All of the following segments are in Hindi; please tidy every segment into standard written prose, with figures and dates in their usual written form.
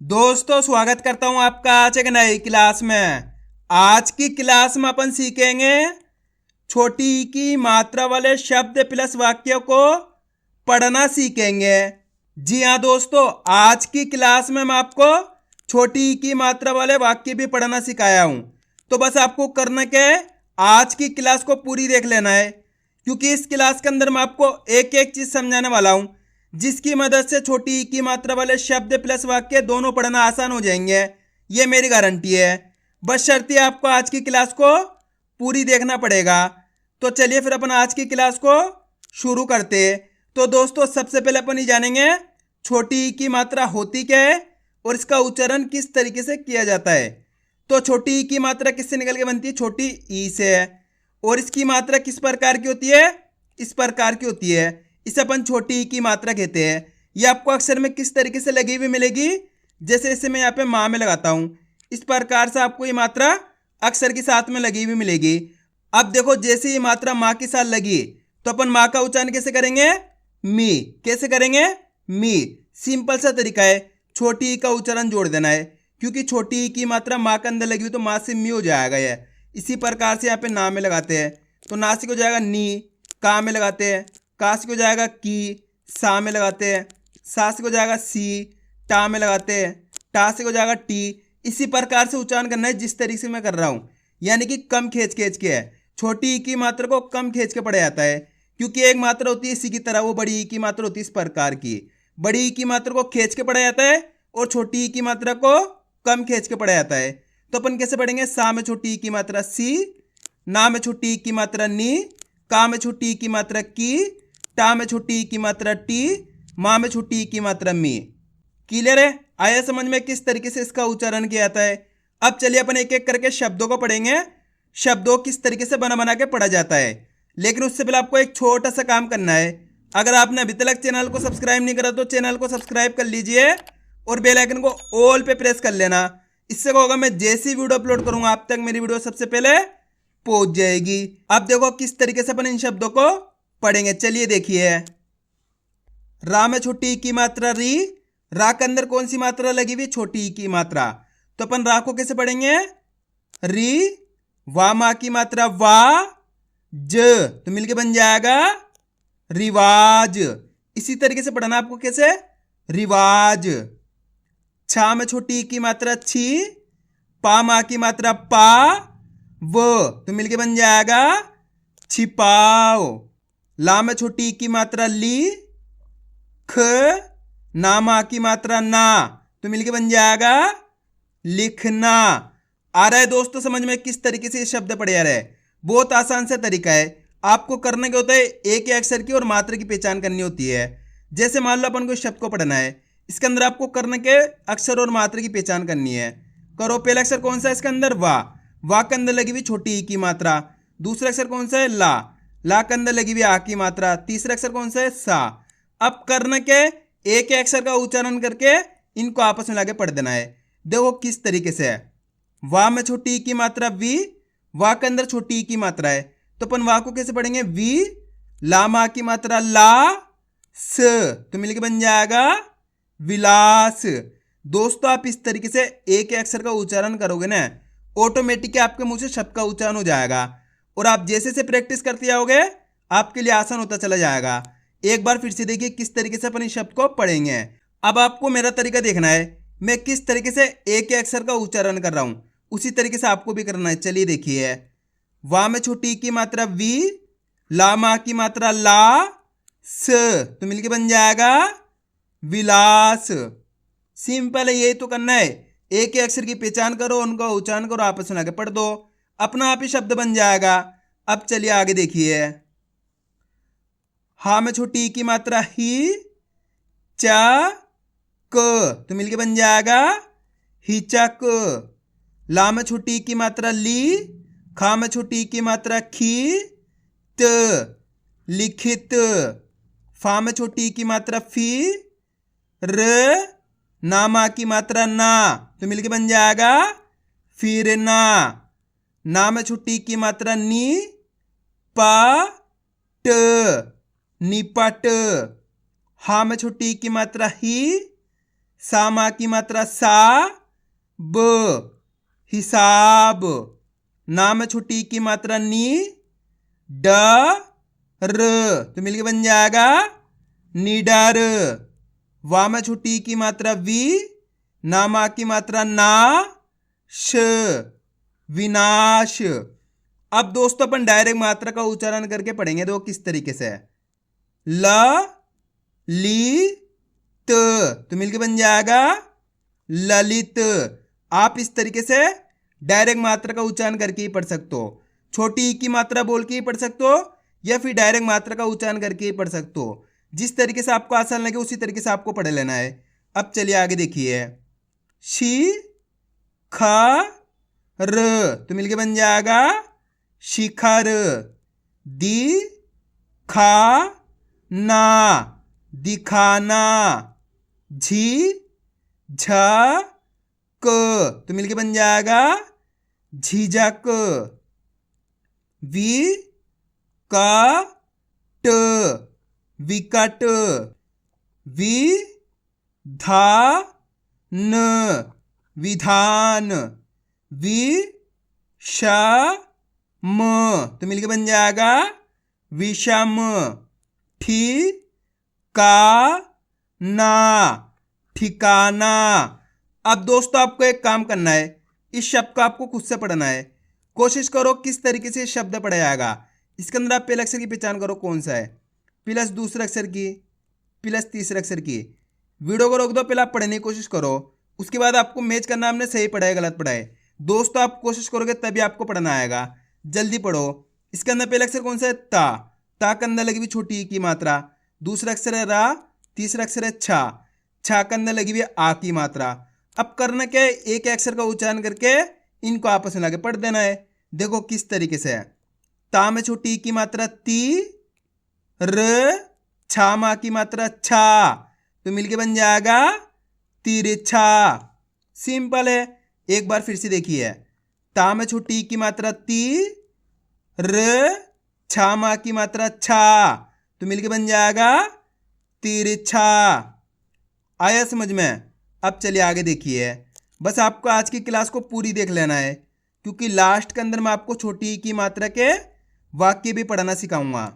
दोस्तों स्वागत करता हूं आपका आज एक नई क्लास में। आज की क्लास में अपन सीखेंगे छोटी ई की मात्रा वाले शब्द प्लस वाक्य को पढ़ना सीखेंगे। जी हाँ दोस्तों, आज की क्लास में मैं आपको छोटी ई की मात्रा वाले वाक्य भी पढ़ना सिखाया हूं। तो बस आपको करना क्या है, आज की क्लास को पूरी देख लेना है, क्योंकि इस क्लास के अंदर मैं आपको एक एक चीज समझाने वाला हूं, जिसकी मदद से छोटी ई की मात्रा वाले शब्द प्लस वाक्य दोनों पढ़ना आसान हो जाएंगे। ये मेरी गारंटी है। बस शर्त है आपको आज की क्लास को पूरी देखना पड़ेगा। तो चलिए फिर अपन आज की क्लास को शुरू करते हैं। तो दोस्तों सबसे पहले अपन ये जानेंगे छोटी ई की मात्रा होती क्या है और इसका उच्चारण किस तरीके से किया जाता है। तो छोटी ई की मात्रा किससे निकल के बनती है? छोटी ई से है। और इसकी मात्रा किस प्रकार की होती है? इस प्रकार की होती है। इसे अपन छोटी ई की मात्रा कहते हैं। ये आपको अक्षर में किस तरीके से लगी हुई मिलेगी, जैसे इसे मैं यहाँ पे माँ में लगाता हूँ, इस प्रकार से आपको ये मात्रा अक्षर के साथ में लगी हुई मिलेगी। अब देखो, जैसे ये मात्रा माँ के साथ लगी तो अपन माँ का उच्चारण कैसे करेंगे? मी। कैसे करेंगे? मी। सिंपल सा तरीका है, छोटी ई का उच्चारण जोड़ देना है, क्योंकि छोटी ई की मात्रा माँ के अंदर लगी हुई तो माँ से मी हो जाएगा ये। इसी प्रकार से यहाँ पे ना में लगाते हैं तो ना से हो जाएगा नी, का में लगाते हैं, का से हो जाएगा की, सा में लगाते हैं, सा से हो जाएगा सी, टा में लगाते हैं, टा से हो जाएगा टी। इसी प्रकार से उच्चारण करना है जिस तरीके से मैं कर रहा हूँ, यानी कि कम खींच खींच के है। छोटी ई की मात्रा को कम खींच के पढ़ा जाता है, क्योंकि एक मात्रा होती है इसी की तरह, वो बड़ी ई की मात्रा होती है इस प्रकार की। बड़ी ई की मात्रा को खींच के पढ़ा जाता है और छोटी ई की मात्रा को कम खींच के पढ़ा जाता है। तो अपन कैसे पढ़ेंगे? सा में छोटी ई की मात्रा सी, ना में छोटी ई की मात्रा नी, का में छोटी ई की मात्रा की, टा में छोटी ई की मात्रा टी, माँ में छोटी ई की मात्रा मी। क्लियर है? आया समझ में किस तरीके से इसका उच्चारण किया जाता है। अब चलिए अपन एक एक करके शब्दों को पढ़ेंगे, शब्दों किस तरीके से बना बना के पढ़ा जाता है। लेकिन उससे पहले आपको एक छोटा सा काम करना है। अगर आपने अभी तक चैनल को सब्सक्राइब नहीं करा तो चैनल को सब्सक्राइब कर लीजिए और बेल आइकन को ऑल पे प्रेस कर लेना। इससे क्या होगा, मैं जैसी वीडियो अपलोड करूंगा आप तक मेरी वीडियो सबसे पहले पहुंच जाएगी। अब देखो किस तरीके से अपन इन शब्दों को पढ़ेंगे। चलिए देखिए, रा में छोटी ई की मात्रा री, रा के अंदर कौन सी मात्रा लगी हुई? छोटी ई की मात्रा। तो अपन रा को कैसे पढ़ेंगे? री, वा माँ की मात्रा वा, ज तो मिलके बन जाएगा रिवाज। इसी तरीके से पढ़ना आपको, कैसे? रिवाज। छा में छोटी ई की मात्रा छी, पा माँ की मात्रा पा, वो तो मिलके बन जाएगा छिपाओ। ला में छोटी ई की मात्रा ली, ख, ना माँ की मात्रा ना तो मिलके बन जाएगा लिखना। आ रहा है दोस्तों समझ में किस तरीके से ये शब्द पढ़े जा रहे हैं? बहुत आसान सा तरीका है। आपको करना क्या होता है, एक ही अक्षर की और मात्रा की पहचान करनी होती है। जैसे मान लो अपन को इस शब्द को पढ़ना है, इसके अंदर आपको करने के अक्षर और मात्रा की पहचान करनी है। करो, पहला अक्षर कौन सा है इसके अंदर? वाह। वाह के अंदर लगी हुई छोटी ई की मात्रा। दूसरा अक्षर कौन सा है? ला। ला के अंदर लगी हुई आ की मात्रा। तीसरा अक्षर कौन सा है? सा। अब करना क्या है, एक ही अक्षर का उच्चारण करके इनको आपस में लाके पढ़ देना है। देखो किस तरीके से है। वाह में छोटी ई की मात्रा वी, वाह के अंदर छोटी ई की मात्रा है तो अपन वाह को कैसे पढ़ेंगे? वी, ला माँ की मात्रा ला, स तो मिलके बन जाएगा विलास। दोस्तों आप इस तरीके से एक ही अक्षर का उच्चारण करोगे ना, ऑटोमेटिक आपके मुंह से शब्द का उच्चारण हो जाएगा। और आप जैसे से प्रैक्टिस करते जाओगे आपके लिए आसान होता चला जाएगा। एक बार फिर से देखिए किस तरीके से अपन इस शब्द को पढ़ेंगे। अब आपको मेरा तरीका देखना है, मैं किस तरीके से एक ही अक्षर का उच्चारण कर रहा हूं, उसी तरीके से आपको भी करना है। चलिए देखिए, वाह में छोटी की मात्रा वी, ला माँ की मात्रा ला, स तो मिलके बन जाएगा विलास। सिंपल है, यही तो करना है। एक ही अक्षर की पहचान करो, उनका उच्चारण करो, आपस में आगे पढ़ दो, अपना आप ही शब्द बन जाएगा। अब चलिए आगे देखिए, हा में छोटी ई की मात्रा ही, चा, क तो मिलके बन जाएगा हिचक। ला में छोटी ई की मात्रा ली, खा में छोटी ई की मात्रा खी, त लिखित। फा में छोटी ई की मात्रा फी, र, ना माँ की मात्रा ना तो मिलके बन जाएगा फिरना। ना में छोटी ई की मात्रा नी, पा, ट निपट। हा में छोटी ई की मात्रा ही, सा माँ की मात्रा सा ब, हिसाब। ना में छोटी की मात्रा नी, ड र, तो मिलके बन जाएगा निडर। वा में छोटी की मात्रा वी, ना माँ की मात्रा ना, श, विनाश। अब दोस्तों अपन डायरेक्ट मात्रा का उच्चारण करके पढ़ेंगे। देखो किस तरीके से, ल ली त, तो मिलके बन जाएगा ललित। आप इस तरीके से डायरेक्ट मात्रा का उच्चारण करके ही पढ़ सकते हो। छोटी ई की मात्रा बोल के ही पढ़ सकते हो या फिर डायरेक्ट मात्रा का उच्चारण करके ही पढ़ सकते हो। जिस तरीके से आपको आसान लगे उसी तरीके से आपको पढ़ लेना है। अब चलिए आगे देखिए, शी ख र, तो मिलके बन जाएगा शिखर। दी खा ना, दिखाना। झी झ क, तो मिलके बन जाएगा झिझक। वी क ट, विकट। वि धा न, विधान। वि ष म, तो मिलके बन जाएगा विषम। ठी का ना, ठिकाना। अब दोस्तों आपको एक काम करना है, इस शब्द को आपको खुद से पढ़ना है। कोशिश करो किस तरीके से शब्द पढ़ा जाएगा। इसके अंदर आप पहले अक्षर की पहचान करो कौन सा है, प्लस दूसरे अक्षर की, प्लस तीसरे अक्षर की। वीडियो को रोक दो, पहले आप पढ़ने की कोशिश करो, उसके बाद आपको मैच करना हमने सही पढ़ा है गलत पढ़ा है। दोस्तों आप कोशिश करोगे तभी आपको पढ़ना आएगा। जल्दी पढ़ो। इसके अंदर पहला अक्षर कौन सा है, ता के अंदर लगी हुई छोटी ई की मात्रा। दूसरा अक्षर है रा, तीसरा अक्षर है छा, छा के अंदर लगी हुई आ की मात्रा। अब करना क्या है, एक अक्षर का उच्चारण करके इनको आपस में लाके पढ़ देना है। देखो किस तरीके से है, ता में छोटी ई की मात्रा ती, र, छा माँ की मात्रा छा, तो मिलके बन जाएगा तिरछा। सिंपल है। एक बार फिर से देखिए, ता में छोटी ई की मात्रा ती, र, छा माँ की मात्रा छा, तो मिलके बन जाएगा तिरछा। आया समझ में। अब चलिए आगे देखिए। बस आपको आज की क्लास को पूरी देख लेना है, क्योंकि लास्ट के अंदर मैं आपको छोटी ई की मात्रा के वाक्य भी पढ़ना सिखाऊंगा।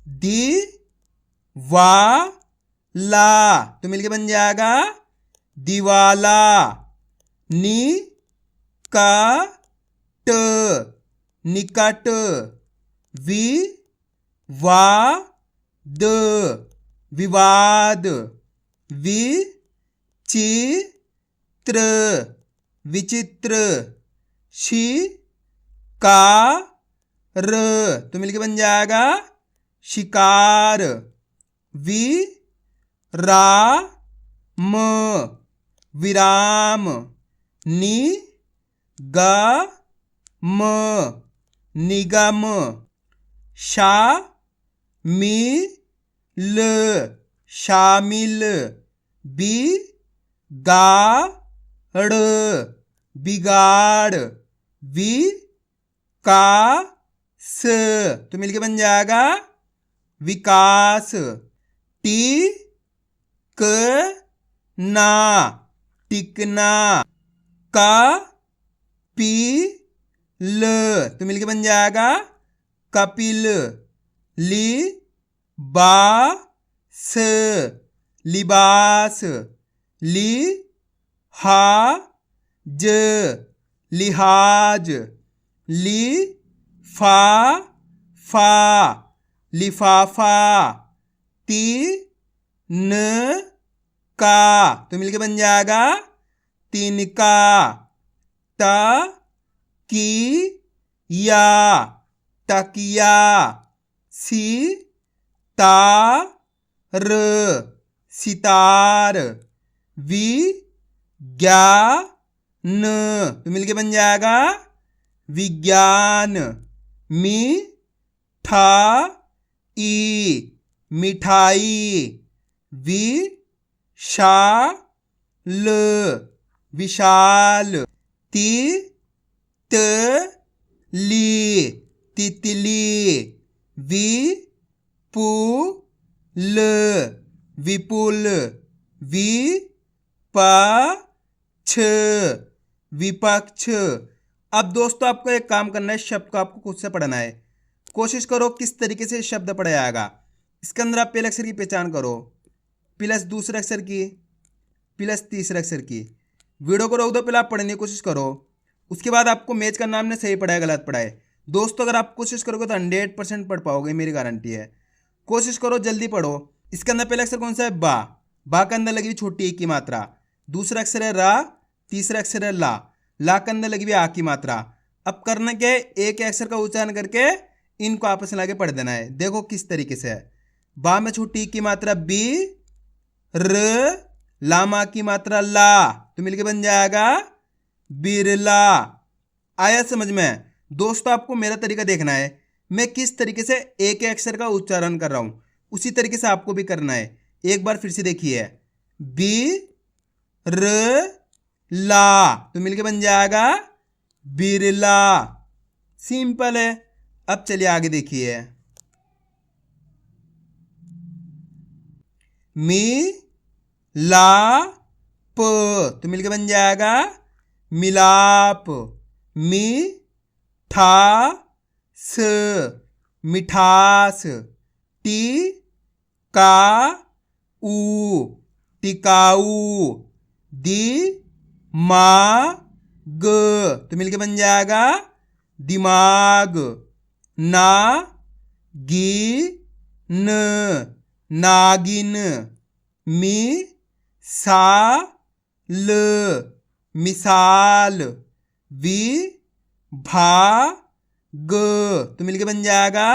दी वा ला, तो मिलके बन जाएगा दिवाला। नी का ट, निकट। वि वा द, विवाद। वि चि त्र, विचित्र। शि का र, तो मिलके बन जाएगा शिकार। वि रा म, विराम। नि ग म, निगम। शा मी ल, शामिल। बि गा ड़, बिगाड़। वि का स, तो मिलके बन जाएगा विकास। टी क ना, टिकना। का पी ल, तो मिलके बन जाएगा कपिल। ली बा स, लिबास। ली हा ज, लिहाज। ली फा फा, लिफाफा। ती न का, तो मिलके बन जाएगा तिनका। ता की या, तकिया। सी ता र, सितार। वि ज्ञा न, तो मिलके बन जाएगा विज्ञान। मी ठा ई, मिठाई। वि शा ल, विशाल। ति त ली, तितली। वि पु ल, विपुल। वि पक्ष, विपक्ष। अब दोस्तों आपको एक काम करना है, शब्द को आपको खुद से पढ़ना है। कोशिश करो किस तरीके से शब्द पढ़ा जाएगा। इसके अंदर आप पहले अक्षर की पहचान करो, प्लस दूसरे अक्षर की, प्लस तीसरे अक्षर की। वीडियो को रोक दो, पहले आप पढ़ने की कोशिश करो, उसके बाद आपको मैच करना हमने सही पढ़ा है गलत पढ़ा है। दोस्तों अगर आप कोशिश करोगे तो 100% पढ़ पाओगे, मेरी गारंटी है। कोशिश करो जल्दी पढ़ो। इसके अंदर पहला अक्षर कौन सा है? बा। बा के अंदर लगी हुई छोटी ई की मात्रा। दूसरा अक्षर है रा, तीसरा अक्षर है ला। ला के अंदर लगी हुई आ की मात्रा। अब करना क्या है, एक अक्षर का उच्चारण करके इनको आपस में लाके पढ़ देना है। देखो किस तरीके से है। बा में छोटी ई की मात्रा बी, र, लामा की मात्रा ला, तो मिलके बन जाएगा बिरला। आया समझ में? दोस्तों आपको मेरा तरीका देखना है, मैं किस तरीके से एक अक्षर का उच्चारण कर रहा हूं, उसी तरीके से आपको भी करना है। एक बार फिर से देखिए, बी र ला, तो मिलके बन जाएगा बिरला। सिंपल है। अब चलिए आगे देखिए, मी ला प, तो मिलके बन जाएगा मिलाप। मी ठा स, मिठास। टी का ऊ, टिकाऊ। दी मा ग, तो मिलके बन जाएगा दिमाग। ना गी न, नागिन। मी सा ल, मिसाल। वी भा ग, तो मिलके बन जाएगा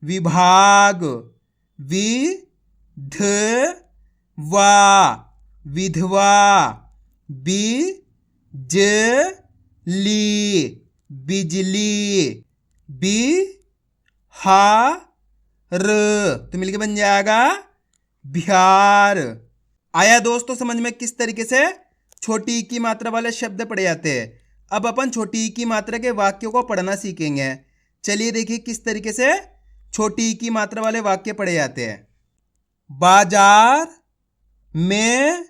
विभाग। वि ध वा, विधवा। बी ज ली, बिजली। बी हा र, तो मिलके बन जाएगा बिहार। आया दोस्तों समझ में किस तरीके से छोटी ई की मात्रा वाले शब्द पढ़े जाते हैं। अब अपन छोटी ई की मात्रा के वाक्यों को पढ़ना सीखेंगे। चलिए देखिए किस तरीके से छोटी ई की मात्रा वाले वाक्य पढ़े जाते हैं। बाजार में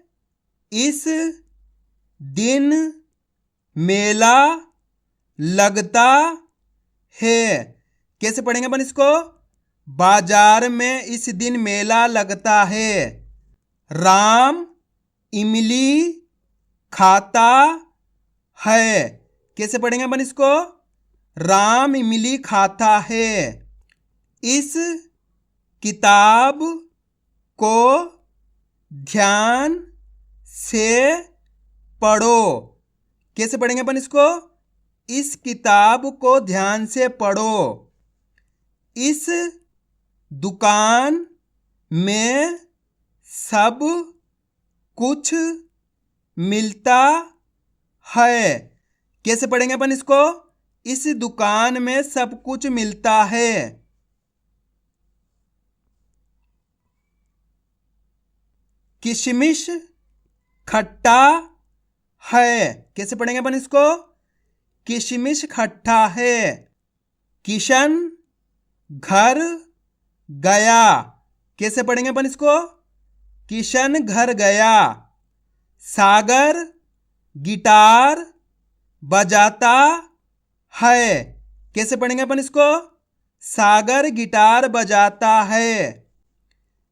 इस दिन मेला लगता है। कैसे पढ़ेंगे अपन इसको? बाजार में इस दिन मेला लगता है। राम इमली खाता है। कैसे पढ़ेंगे अपन इसको? राम इमली खाता है। इस किताब को ध्यान से पढ़ो। कैसे पढ़ेंगे अपन इसको? इस किताब को ध्यान से पढ़ो। इस दुकान में सब कुछ मिलता है। कैसे पढ़ेंगे अपन इसको? इस दुकान में सब कुछ मिलता है। किशमिश खट्टा है। कैसे पढ़ेंगे अपन इसको? किशमिश खट्टा है। किशन घर गया। कैसे पढ़ेंगे अपन इसको? किशन घर गया। सागर गिटार बजाता है। कैसे पढ़ेंगे अपन इसको? सागर गिटार बजाता है।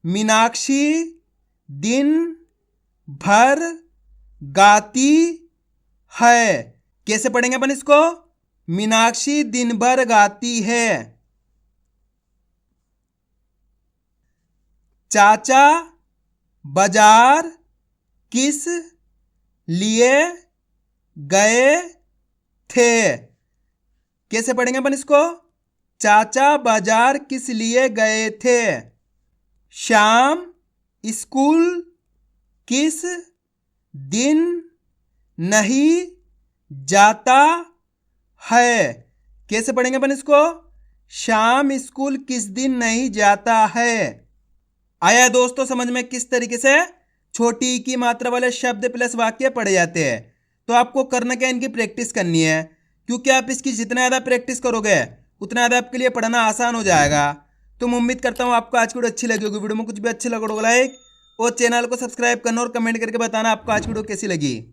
मीनाक्षी दिन भर गाती है। कैसे पढ़ेंगे अपन इसको? मीनाक्षी दिन भर गाती है। चाचा बाजार किस लिए गए थे। कैसे पढ़ेंगे अपन इसको? चाचा बाजार किस लिए गए थे। श्याम स्कूल किस दिन नहीं जाता है। कैसे पढ़ेंगे अपन इसको? श्याम स्कूल किस दिन नहीं जाता है। आया दोस्तों समझ में किस तरीके से छोटी की मात्रा वाले शब्द प्लस वाक्य पढ़े जाते हैं। तो आपको करना क्या, इनकी प्रैक्टिस करनी है, क्योंकि आप इसकी जितना ज़्यादा प्रैक्टिस करोगे उतना ज़्यादा आपके लिए पढ़ना आसान हो जाएगा। तो मैं उम्मीद करता हूँ आपको आज की वीडियो अच्छी लगी होगी। वीडियो में कुछ भी अच्छा लगा होगा लाइक और चैनल को सब्सक्राइब करना और कमेंट करके बताना आपको आज की वीडियो कैसी लगी।